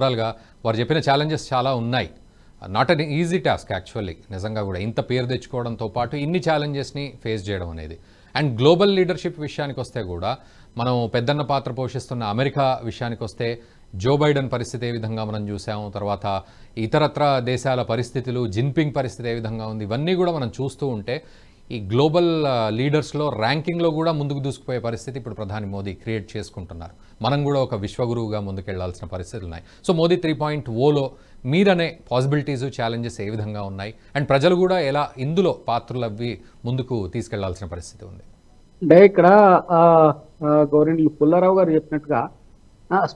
ఓవరాల్గా వారు చెప్పిన ఛాలెంజెస్ చాలా ఉన్నాయి. Not an easy task actually, నిజంగా కూడా ఇంత పేరు తెచ్చుకోవడంతో పాటు ఇన్ని ఛాలెంజెస్ని ఫేస్ చేయడం అనేది. అండ్ గ్లోబల్ లీడర్షిప్ విషయానికి వస్తే కూడా మనం పెద్దన్న పాత్ర పోషిస్తున్న అమెరికా విషయానికి వస్తే జో బైడెన్ పరిస్థితి ఏ విధంగా మనం చూసాము, తర్వాత ఇతరత్ర దేశాల పరిస్థితులు, జిన్పింగ్ పరిస్థితి ఏ విధంగా ఉంది, ఇవన్నీ కూడా మనం చూస్తూ ఉంటే ఈ గ్లోబల్ లీడర్స్లో ర్యాంకింగ్లో కూడా ముందుకు దూసుకుపోయే పరిస్థితి ఇప్పుడు ప్రధాని మోదీ క్రియేట్ చేసుకుంటున్నారు. మనం కూడా ఒక విశ్వగురువుగా ముందుకెళ్లాల్సిన పరిస్థితులు ఉన్నాయి. సో మోదీ 3.0లో మీరనే పాసిబిలిటీస్, ఛాలెంజెస్ ఏ విధంగా ఉన్నాయి, అండ్ ప్రజలు కూడా ఎలా ఇందులో పాత్రలవి ముందుకు తీసుకెళ్లాల్సిన పరిస్థితి ఉంది? అంటే ఇక్కడ గౌరవనీయులు పుల్లారావు గారు చెప్పినట్టుగా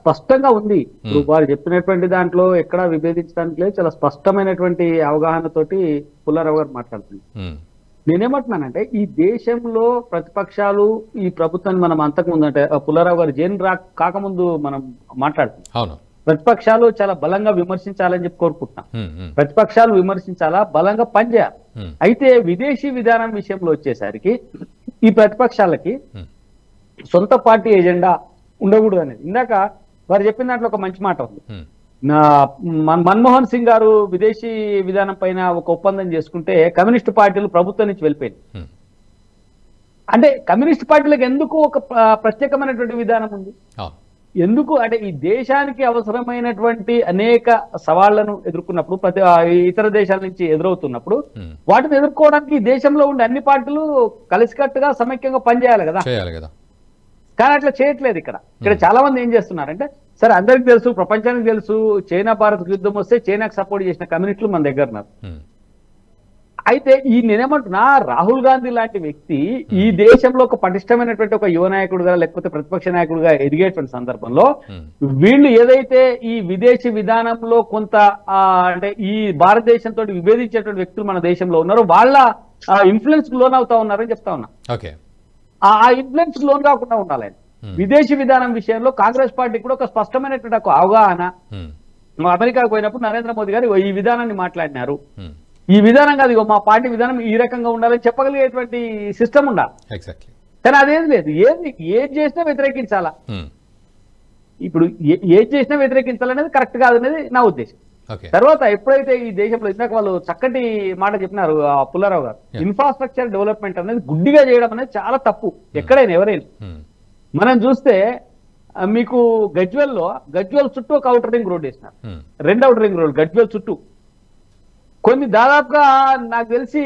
స్పష్టంగా ఉంది. ఇప్పుడు వారు చెప్పినటువంటి దాంట్లో ఎక్కడా విభేదించడానికి లేదు, చాలా స్పష్టమైనటువంటి అవగాహనతోటి పుల్లారావు గారు మాట్లాడుతున్నారు. నేనేమంటున్నానంటే ఈ దేశంలో ప్రతిపక్షాలు ఈ ప్రభుత్వాన్ని మనం అంతకుముందు అంటే పుల్లారావు గారు జైన్ కాకముందు మనం మాట్లాడుతున్నాం. ప్రతిపక్షాలు చాలా బలంగా విమర్శించాలని చెప్పి కోరుకుంటున్నాం. ప్రతిపక్షాలు విమర్శించాలా, బలంగా పనిచేయాలి. అయితే విదేశీ విధానం విషయంలో వచ్చేసరికి ఈ ప్రతిపక్షాలకి సొంత పార్టీ ఎజెండా ఉండకూడదు అనేది ఇందాక వారు చెప్పిన దాంట్లో ఒక మంచి మాట ఉంది. మన్మోహన్ సింగ్ గారు విదేశీ విధానం పైన ఒక ఒప్పందం చేసుకుంటే కమ్యూనిస్ట్ పార్టీలు ప్రభుత్వం నుంచి వెళ్ళిపోయింది. అంటే కమ్యూనిస్ట్ పార్టీలకు ఎందుకు ఒక ప్రత్యేకమైనటువంటి విధానం ఉంది? ఎందుకు అంటే ఈ దేశానికి అవసరమైనటువంటి అనేక సవాళ్లను ఎదుర్కొన్నప్పుడు ఇతర దేశాల నుంచి ఎదురవుతున్నప్పుడు వాటిని ఎదుర్కోవడానికి ఈ దేశంలో ఉండే అన్ని పార్టీలు కలిసికట్టుగా సమైక్యంగా పనిచేయాలి కదా. కానీ అట్లా చేయట్లేదు. ఇక్కడ చాలా మంది ఏం చేస్తున్నారంటే, సరే అందరికి తెలుసు, ప్రపంచానికి తెలుసు, చైనా భారత్ యుద్ధం వస్తే చైనాకు సపోర్ట్ చేసిన కమ్యూనిస్టులు మన దగ్గర ఉన్నారు. అయితే నేనేమంటున్నా, రాహుల్ గాంధీ లాంటి వ్యక్తి ఈ దేశంలో ఒక పటిష్టమైనటువంటి ఒక యువ నాయకుడుగా లేకపోతే ప్రతిపక్ష నాయకుడిగా ఎదిగేటువంటి సందర్భంలో వీళ్ళు ఏదైతే ఈ విదేశీ విధానంలో కొంత అంటే ఈ భారతదేశంతో విభేదించేటువంటి వ్యక్తులు మన దేశంలో ఉన్నారో వాళ్ళ ఇన్ఫ్లుయెన్స్ కు లోన్ అవుతా ఉన్నారని చెప్తా ఉన్నా. ఆ ఇన్ఫ్లుయెన్స్ లోన్ కాకుండా ఉండాలి. విదేశీ విధానం విషయంలో కాంగ్రెస్ పార్టీ కూడా ఒక స్పష్టమైనటువంటి ఒక అవగాహన. అమెరికాకు పోయినప్పుడు నరేంద్ర మోదీ గారు ఈ విధానాన్ని మాట్లాడినారు. ఈ విధానం కాదు, మా పార్టీ విధానం ఈ రకంగా ఉండాలని చెప్పగలిగేటువంటి సిస్టమ్ ఉండాలి. కానీ అదేది లేదు. ఏది చేసినా వ్యతిరేకించాలా. ఇప్పుడు ఏది చేసినా వ్యతిరేకించాలనేది కరెక్ట్ కాదనేది నా ఉద్దేశం. తర్వాత ఎప్పుడైతే ఈ దేశంలో ఇందాక వాళ్ళు చక్కటి మాట చెప్పినారు పుల్లారావు గారు, ఇన్ఫ్రాస్ట్రక్చర్ డెవలప్మెంట్ అనేది గుడ్డిగా చేయడం అనేది చాలా తప్పు. ఎక్కడైనా ఎవరైనా మనం చూస్తే మీకు గజ్వెల్ చుట్టూ ఒక అవుటర్ రింగ్ రోడ్ వేసినారు, 2 అవుటర్ రింగ్ రోడ్ గజ్వెల్ చుట్టూ. కొన్ని దాదాపుగా నాకు తెలిసి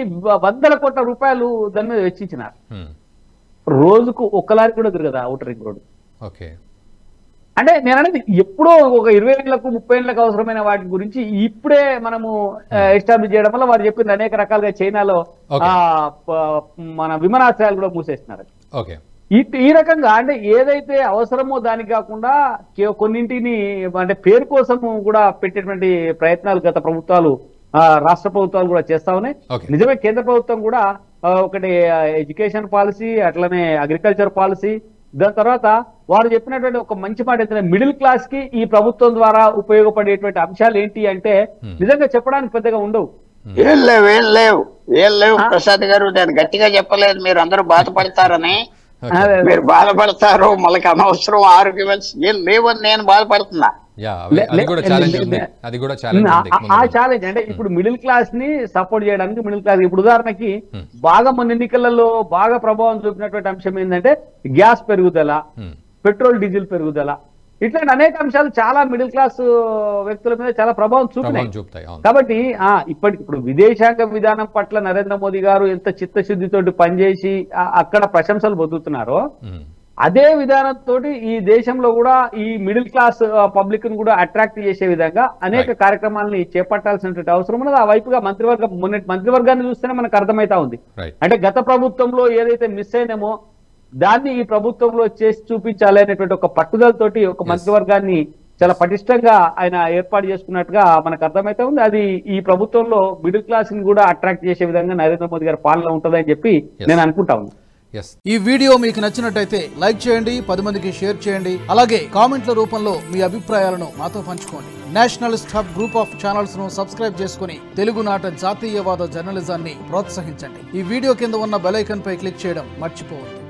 100 కోట్ల రూపాయలు దాని మీద వెచ్చించినారు. రోజుకు ఒక్క లారీ కూడా తిరగదు అవుటర్ రింగ్ రోడ్. అంటే నేను అనేది ఎప్పుడో ఒక 20 ఏళ్లకు 30 ఏళ్లకు అవసరమైన వాటి గురించి ఇప్పుడే మనము ఎస్టాబ్లిష్ చేయడం వల్ల వారు చెప్పింది అనేక రకాలుగా చైనాలో మన విమానాశ్రయాలు కూడా మూసేస్తున్నారు. ఈ రకంగా అంటే ఏదైతే అవసరమో దానికి కాకుండా కొన్నింటిని అంటే పేరు కోసం కూడా పెట్టేటువంటి ప్రయత్నాలు గత ప్రభుత్వాలు, రాష్ట్ర ప్రభుత్వాలు కూడా చేస్తా ఉన్నాయి. నిజమే, కేంద్ర ప్రభుత్వం కూడా ఒకటి ఎడ్యుకేషన్ పాలసీ, అట్లనే అగ్రికల్చర్ పాలసీ, దాని తర్వాత వారు చెప్పినటువంటి ఒక మంచి మాట ఏంటంటే మిడిల్ క్లాస్ కి ఈ ప్రభుత్వం ద్వారా ఉపయోగపడేటువంటి అంశాలు ఏంటి అంటే నిజంగా చెప్పడానికి పెద్దగా ఉండవు. ఏం లేవు ప్రసాద్ గారు, నేను గట్టిగా చెప్పలేదు, మీరు అందరూ బాధపడతారని. మీరు బాధపడతారు, మనకి అనవసరం ఆర్గ్యుమెంట్స్ ఏం లేవని నేను బాధపడుతున్నా. ఆ ఛాలెంజ్ అంటే ఇప్పుడు మిడిల్ క్లాస్ ని సపోర్ట్ చేయడానికి, మిడిల్ క్లాస్ ఇప్పుడు ఉదాహరణకి బాగా మొన్న ఎన్నికలలో బాగా ప్రభావం చూపినటువంటి అంశం ఏంటంటే గ్యాస్ పెరుగుదల, పెట్రోల్ డీజిల్ పెరుగుదల, ఇట్లాంటి అనేక అంశాలు చాలా మిడిల్ క్లాస్ వ్యక్తుల మీద చాలా ప్రభావం చూపుతాయి. కాబట్టి ఇప్పుడు విదేశాంగ విధానం పట్ల నరేంద్ర మోదీ గారు ఎంత చిత్తశుద్ధితోటి పనిచేసి అక్కడ ప్రశంసలు పొందుతున్నారో అదే విధానంతో ఈ దేశంలో కూడా ఈ మిడిల్ క్లాస్ పబ్లిక్ ను కూడా అట్రాక్ట్ చేసే విధంగా అనేక కార్యక్రమాలని చేపట్టాల్సినటువంటి అవసరం ఉన్నది. ఆ వైపుగా మంత్రివర్గాన్ని చూస్తేనే మనకు అర్థమైతా ఉంది. అంటే గత ప్రభుత్వంలో ఏదైతే మిస్ అయినామో దాన్ని ఈ ప్రభుత్వంలో చేసి చూపించాలి అనేటువంటి ఒక పట్టుదలతోటి ఒక మంత్రివర్గాన్ని చాలా పటిష్టంగా ఆయన ఏర్పాటు చేసుకున్నట్టుగా మనకు అర్థమైతే ఉంది. అది ఈ ప్రభుత్వంలో మిడిల్ క్లాస్ ని కూడా అట్రాక్ట్ చేసే విధంగా నరేంద్ర మోదీ గారి పాలన ఉంటుందని చెప్పి నేను అనుకుంటా ఉన్నాను. ఈ వీడియో మీకు నచ్చినట్టయితే లైక్ చేయండి, 10 మందికి షేర్ చేయండి, అలాగే కామెంట్ల రూపంలో మీ అభిప్రాయాలను మాతో పంచుకోండి. Nationalist hub group of channels ను సబ్స్క్రైబ్ చేసుకుని తెలుగునాట జాతీయవాద జర్నలిజాన్ని ప్రోత్సహించండి. ఈ వీడియో కింద ఉన్న బెల్ ఐకాన్ పై క్లిక్ చేయడం మర్చిపోవద్దు.